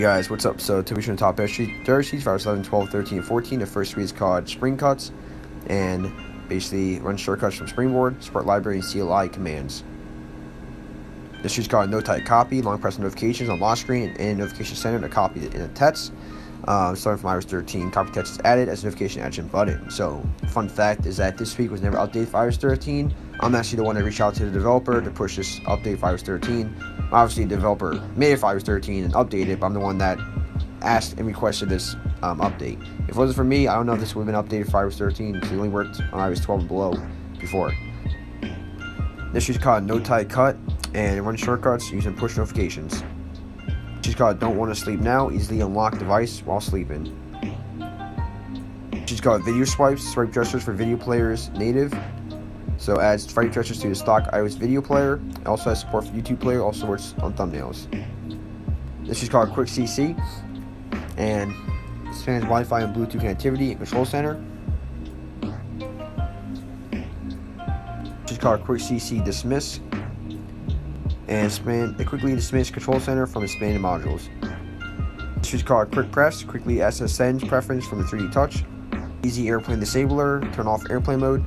Guys, what's up? So today we're showing the top Odyssey, Virus 11, 12, 13, and 14. The first three is called Spring Cuts, and basically run shortcuts from Springboard, Support Library, and CLI commands. This is called No Type Copy, long press notifications on lock screen and notification center to copy it in a text. Starting from iOS 13, copy text is added as a notification action button. So, fun fact is that this week was never updated for iOS 13. I'm actually the one that reached out to the developer to push this update for iOS 13. Obviously, the developer made it for iOS 13 and updated it, but I'm the one that asked and requested this update. If it wasn't for me, I don't know if this would have been updated for iOS 13 because it only worked on iOS 12 and below before. This is called No Type Cut, and it runs shortcuts using push notifications. She's called Don't Want to Sleep Now, easily unlock device while sleeping. She's called Video Swipes, swipe gestures for video players native. So adds swipe gestures to the stock iOS video player. It also has support for YouTube player, also works on thumbnails. This is called Quick CC, and spans Wi-Fi and Bluetooth connectivity and control center. She's called Quick CC Dismiss, and it quickly dismiss control center from expanded modules. This is called Quick Press, quickly SSN preference from the 3D Touch. Easy airplane disabler, turn off airplane mode.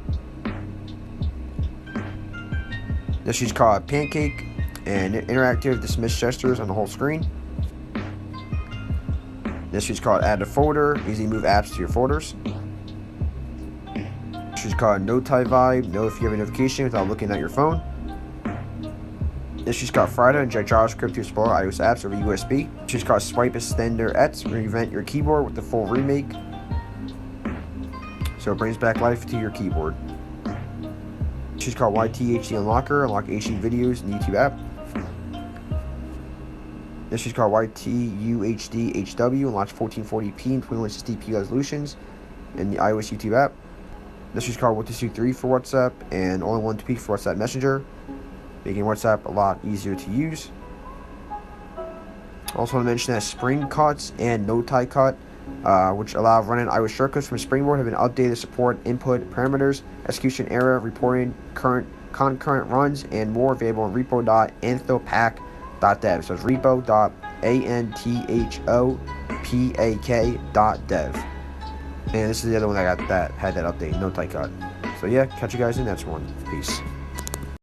This is called Pancake, and interactive dismiss gestures on the whole screen. This is called Add a Folder, easy move apps to your folders. This is called No Type Vibe, know if you have a notification without looking at your phone. This is called Friday, inject JavaScript to explore iOS apps over USB. This is called Swipe Extender Ets, reinvent your keyboard with the full remake. So it brings back life to your keyboard. This is called YTHD Unlocker, unlock HD videos in the YouTube app. This is called YTUHD HW, unlock 1440p and 2160p resolutions in the iOS YouTube app. This is called 123 for WhatsApp and only 1 for WhatsApp Messenger, making WhatsApp a lot easier to use. Also want to mention that Spring Cuts and No Type Cut, which allow running iOS shortcuts from Springboard, have been updated to support input parameters, execution error, reporting, concurrent runs, and more, available on repo.anthopak.dev. So it's repo.anthopak.dev. And this is the other one that had that update, No Type Cut. So yeah, catch you guys in the next one. Peace.